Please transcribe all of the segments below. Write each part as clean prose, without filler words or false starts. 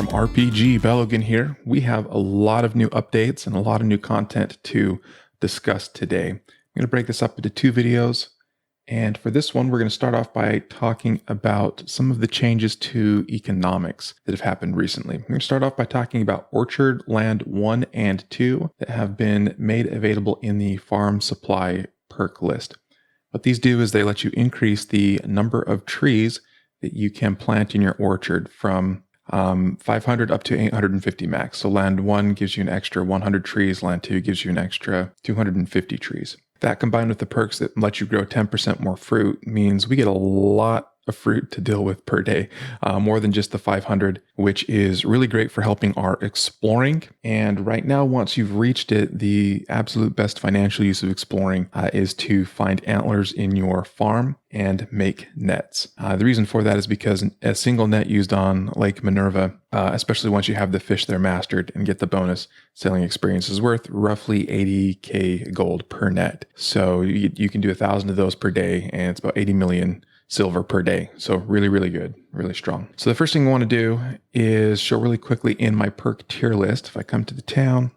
FarmRPG, Belogan here. We have a lot of new updates and a lot of new content to discuss today. I'm going to break this up into two videos. And for this one, we're going to start off by talking about some of the changes to economics that have happened recently. We're going to start off by talking about Orchard Land 1 and 2 that have been made available in the farm supply perk list. What these do is they let you increase the number of trees that you can plant in your orchard from 500 up to 850 max. So land 1 gives you an extra 100 trees, land 2 gives you an extra 250 trees. That combined with the perks that let you grow 10% more fruit means we get a lot of fruit to deal with per day, more than just the 500, which is really great for helping our exploring. And right now, once you've reached it, the absolute best financial use of exploring is to find antlers in your farm and make nets. The reason for that is because a single net used on Lake Minerva, especially once you have the fish there mastered and get the bonus sailing experience, is worth roughly 80k gold per net. So you can do 1,000 of those per day, and it's about 80 million silver per day. So really, really good, really strong. So the first thing I want to do is show really quickly in my perk tier list. If I come to the town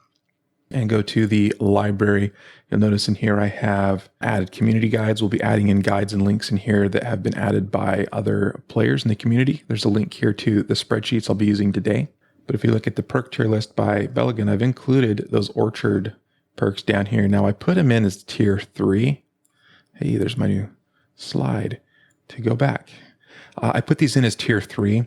and go to the library, you'll notice in here I have added community guides. We'll be adding in guides and links in here that have been added by other players in the community. There's a link here to the spreadsheets I'll be using today. But if you look at the perk tier list by Belogan, I've included those orchard perks down here. Now I put them in as tier 3. Hey, there's my new slide to go back. I put these in as tier 3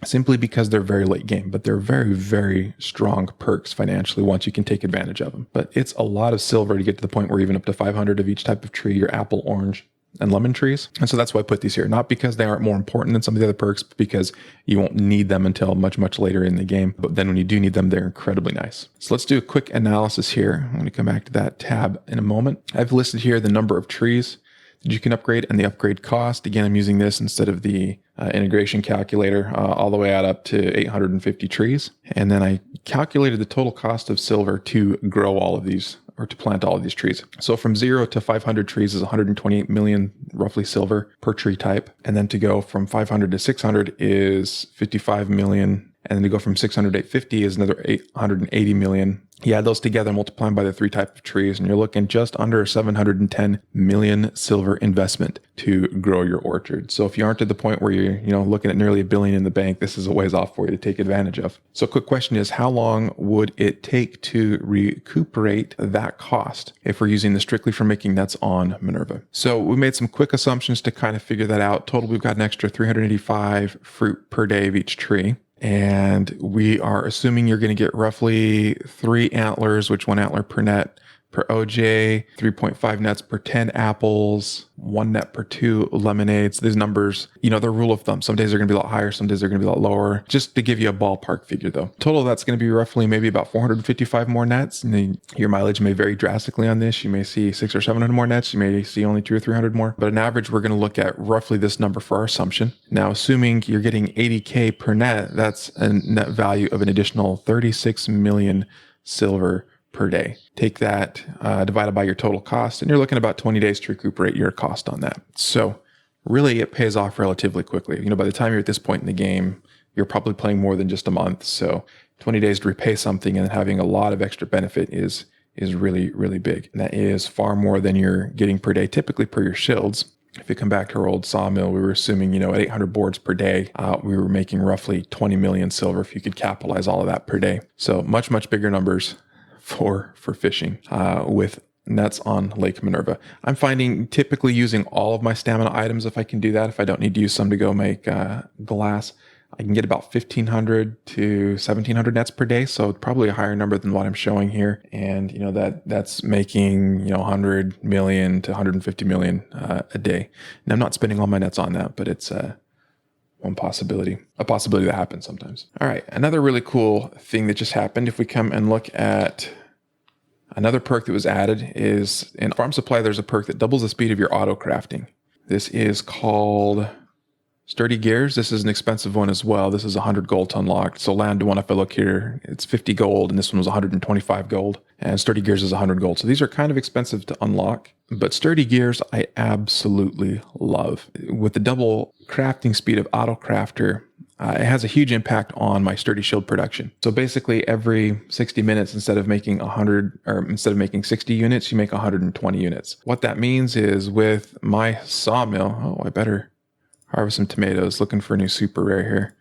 simply because they're very late game, but they're very, very strong perks financially once you can take advantage of them. But it's a lot of silver to get to the point where even up to 500 of each type of tree, your apple, orange, and lemon trees. And so that's why I put these here, not because they aren't more important than some of the other perks, but because you won't need them until much, much later in the game. But then when you do need them, they're incredibly nice. So let's do a quick analysis here. I'm going to come back to that tab in a moment. I've listed here the number of trees that you can upgrade and the upgrade cost. Again, I'm using this instead of the integration calculator all the way out up to 850 trees. And then I calculated the total cost of silver to grow all of these, or to plant all of these trees. So from 0 to 500 trees is 128 million roughly silver per tree type. And then to go from 500 to 600 is 55 million. And then to go from 600 to 850 is another 880 million. You add those together, multiply them by the 3 types of trees, and you're looking just under 710 million silver investment to grow your orchard. So if you aren't at the point where you're looking at nearly $1 billion in the bank, this is a ways off for you to take advantage of. So quick question is, how long would it take to recuperate that cost if we're using this strictly for making nets on Minerva? So we made some quick assumptions to kind of figure that out. Total, we've got an extra 385 fruit per day of each tree. And we are assuming you're going to get roughly 3 antlers, which 1 antler per net per OJ, 3.5 nets per 10 apples, 1 net per 2 lemonades. These numbers, they're rule of thumb. Some days they're going to be a lot higher. Some days they're going to be a lot lower. Just to give you a ballpark figure though. Total, that's going to be roughly maybe about 455 more nets. And your mileage may vary drastically on this. You may see 600 or 700 more nets. You may see only 200 or 300 more. But on average, we're going to look at roughly this number for our assumption. Now, assuming you're getting 80K per net, that's a net value of an additional 36 million silver per day. Take that divided by your total cost, and you're looking at about 20 days to recuperate your cost on that. So really it pays off relatively quickly. By the time you're at this point in the game, you're probably playing more than just a month. So 20 days to repay something and having a lot of extra benefit is really, really big. And that is far more than you're getting per day, typically per your shields. If you come back to our old sawmill, we were assuming, at 800 boards per day, we were making roughly 20 million silver if you could capitalize all of that per day. So much, much bigger numbers for fishing with nets on Lake Minerva. I'm finding typically using all of my stamina items if I can do that. If I don't need to use some to go make glass, I can get about 1,500 to 1,700 nets per day. So probably a higher number than what I'm showing here. And that's making 100 million to 150 million a day. And I'm not spending all my nets on that, but it's one possibility, a possibility that happens sometimes. All right, another really cool thing that just happened, if we come and look at another perk that was added, is in Farm Supply, there's a perk that doubles the speed of your auto crafting. This is called Sturdy Gears. This is an expensive one as well. This is 100 gold to unlock. So land one, if I look here, it's 50 gold, and this one was 125 gold. And Sturdy Gears is 100 gold. So these are kind of expensive to unlock. But Sturdy Gears, I absolutely love. With the double crafting speed of Auto Crafter, it has a huge impact on my sturdy shield production. So basically every 60 minutes, instead of making 60 units, you make 120 units. What that means is with my sawmill, I better harvest some tomatoes, looking for a new super rare here.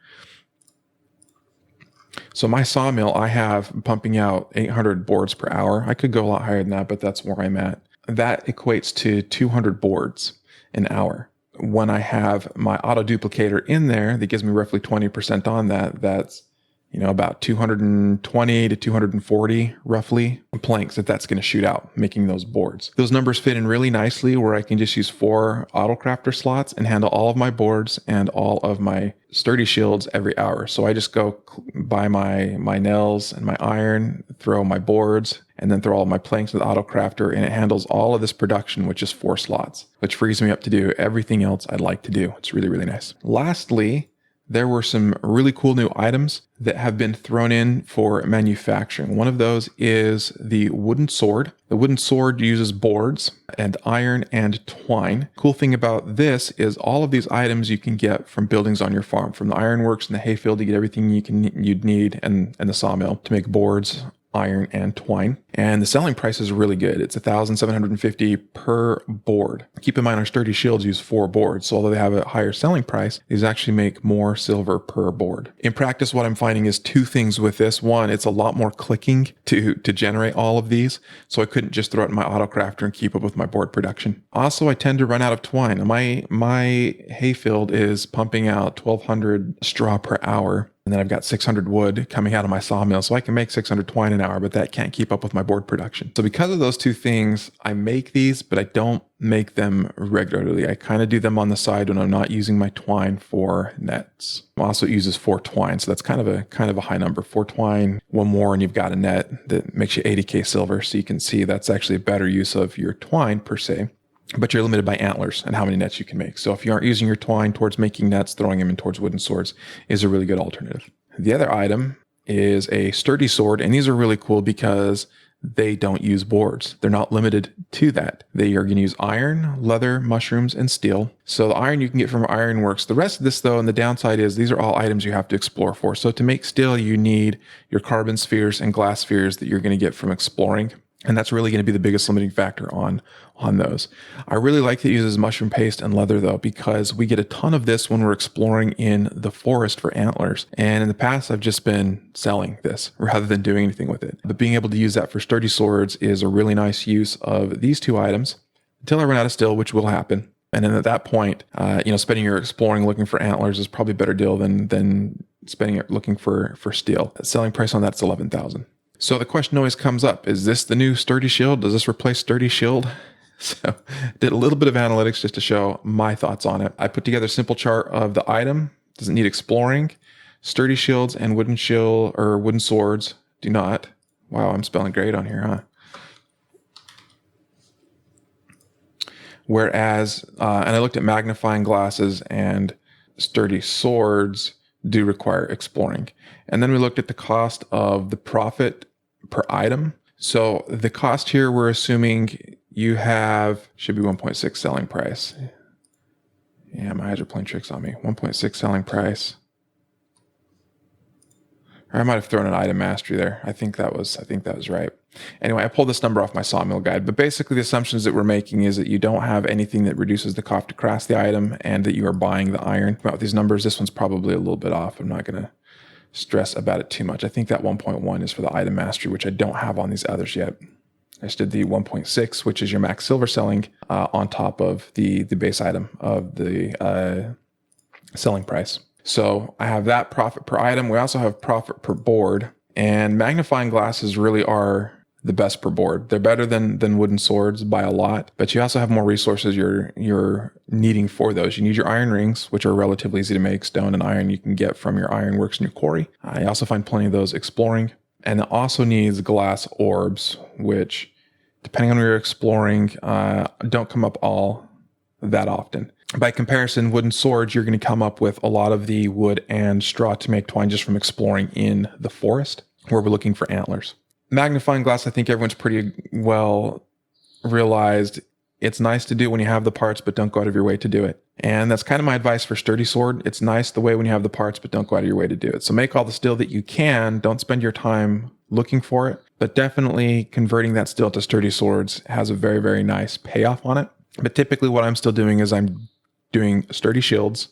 So my sawmill, I have pumping out 800 boards per hour. I could go a lot higher than that, but that's where I'm at. That equates to 200 boards an hour. When I have my auto duplicator in there, that gives me roughly 20% on that. That's, about 220 to 240 roughly planks that's going to shoot out, making those boards. Those numbers fit in really nicely where I can just use 4 auto crafter slots and handle all of my boards and all of my sturdy shields every hour. So I just go buy my nails and my iron, throw my boards, and then throw all my planks with auto crafter, and it handles all of this production with just 4 slots, which frees me up to do everything else I'd like to do. It's really, really nice. Lastly, there were some really cool new items that have been thrown in for manufacturing. One of those is the wooden sword. The wooden sword uses boards and iron and twine. Cool thing about this is all of these items you can get from buildings on your farm, from the ironworks and the hayfield to get everything you'd need, and the sawmill to make boards, iron, and twine. And the selling price is really good. It's $1,750 per board. Keep in mind our sturdy shields use 4 boards, so although they have a higher selling price, these actually make more silver per board. In practice, what I'm finding is 2 things with this. One, it's a lot more clicking to generate all of these, so I couldn't just throw it in my auto crafter and keep up with my board production. Also, I tend to run out of twine. My hayfield is pumping out 1,200 straw per hour. And then I've got 600 wood coming out of my sawmill, so I can make 600 twine an hour, but that can't keep up with my board production. So because of those 2 things, I make these, but I don't make them regularly. I kind of do them on the side when I'm not using my twine for nets. Also, it uses 4 twine, so that's kind of a high number. 4 twine, 1 more, and you've got a net that makes you 80k silver. So you can see that's actually a better use of your twine per se. But you're limited by antlers and how many nets you can make. So if you aren't using your twine towards making nets, throwing them in towards wooden swords is a really good alternative. The other item is a sturdy sword, and these are really cool because they don't use boards. They're not limited to that. They are going to use iron, leather, mushrooms, and steel. So the iron you can get from ironworks. The rest of this, though, and the downside is these are all items you have to explore for. So to make steel, you need your carbon spheres and glass spheres that you're going to get from exploring. And that's really going to be the biggest limiting factor on those. I really like that it uses mushroom paste and leather, though, because we get a ton of this when we're exploring in the forest for antlers. And in the past, I've just been selling this rather than doing anything with it. But being able to use that for sturdy swords is a really nice use of these 2 items until I run out of steel, which will happen. And then at that point, spending your exploring looking for antlers is probably a better deal than spending it looking for steel. The selling price on that's $11,000. So the question always comes up, is this the new sturdy shield? Does this replace sturdy shield? So did a little bit of analytics just to show my thoughts on it. I put together a simple chart of the item. Doesn't need exploring. Sturdy shields and wooden swords do not. Wow, I'm spelling great on here, huh? Whereas, and I looked at magnifying glasses, and sturdy swords do require exploring. And then we looked at the cost of the profit per item. So the cost here, we're assuming you should be 1.6 selling price. Yeah, my eyes are playing tricks on me. 1.6 selling price. Or I might have thrown an item mastery there. I think that was right. Anyway, I pulled this number off my sawmill guide, but basically the assumptions that we're making is that you don't have anything that reduces the cost to craft the item and that you are buying the iron. About these numbers, this one's probably a little bit off. I'm not going to stress about it too much. I think that 1.1 is for the item mastery, which I don't have on these others yet. I just did the 1.6, which is your max silver selling on top of the base item of the selling price. So I have that profit per item. We also have profit per board, and magnifying glasses really are the best per board. They're better than wooden swords by a lot, but you also have more resources you're needing for those. You need your iron rings, which are relatively easy to make. Stone and iron you can get from your ironworks and your quarry. I also find plenty of those exploring. And it also needs glass orbs, which, depending on where you're exploring, don't come up all that often. By comparison, wooden swords, you're going to come up with a lot of the wood and straw to make twine just from exploring in the forest, where we're looking for antlers. Magnifying glass, I think everyone's pretty well realized, It's nice to do when you have the parts, but don't go out of your way to do it. And that's kind of my advice for sturdy sword. It's nice the way when you have the parts, but don't go out of your way to do it. So make all the steel that you can. Don't spend your time looking for it, but definitely converting that steel to sturdy swords has a very, very nice payoff on it. But typically what I'm still doing is I'm doing sturdy shields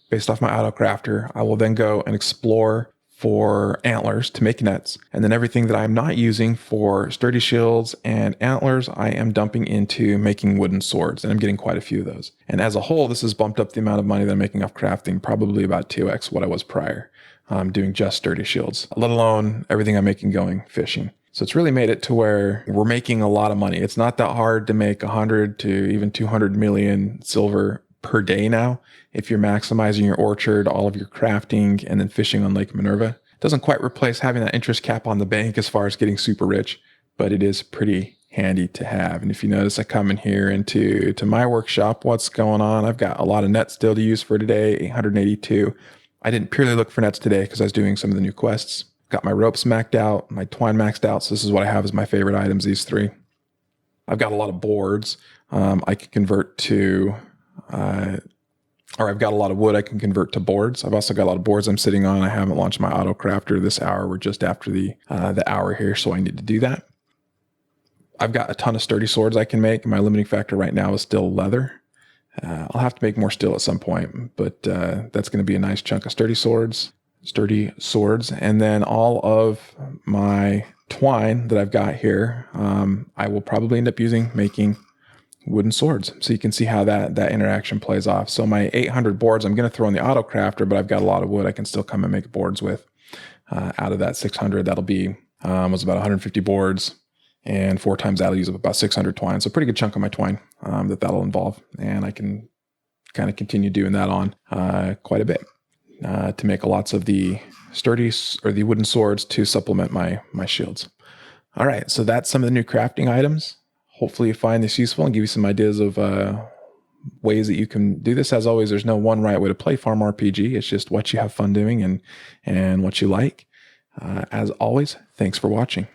based off my auto crafter. I will then go and explore for antlers to make nets. And then everything that I'm not using for sturdy shields and antlers, I am dumping into making wooden swords. And I'm getting quite a few of those. And as a whole, this has bumped up the amount of money that I'm making off crafting, probably about 2x what I was prior, doing just sturdy shields, let alone everything I'm making going fishing. So it's really made it to where we're making a lot of money. It's not that hard to make 100 to even 200 million silver per day now, if you're maximizing your orchard, all of your crafting, and then fishing on Lake Minerva. It doesn't quite replace having that interest cap on the bank as far as getting super rich, but it is pretty handy to have. And if you notice, I come in here into my workshop, what's going on? I've got a lot of nets still to use for today, 882. I didn't purely look for nets today because I was doing some of the new quests. Got my ropes maxed out, my twine maxed out. So this is what I have as my favorite items, these three. I've got a lot of boards I can convert to... or I've got a lot of wood I can convert to boards. I've also got a lot of boards I'm sitting on. I haven't launched my auto crafter this hour. We're just after the hour here, so I need to do that. I've got a ton of sturdy swords I can make. My limiting factor right now is still leather. I'll have to make more steel at some point, but that's going to be a nice chunk of sturdy swords. And then all of my twine that I've got here, I will probably end up making wooden swords. So you can see how that interaction plays off. So my 800 boards, I'm going to throw in the auto crafter, but I've got a lot of wood I can still come and make boards with. Out of that 600, that'll be, was about 150 boards, and 4 times that'll use up about 600 twine. So a pretty good chunk of my twine that'll involve. And I can kind of continue doing that on quite a bit to make lots of the sturdy or the wooden swords to supplement my shields. All right. So that's some of the new crafting items. Hopefully you find this useful and give you some ideas of ways that you can do this. As always, there's no one right way to play FarmRPG. It's just what you have fun doing and what you like. As always, thanks for watching.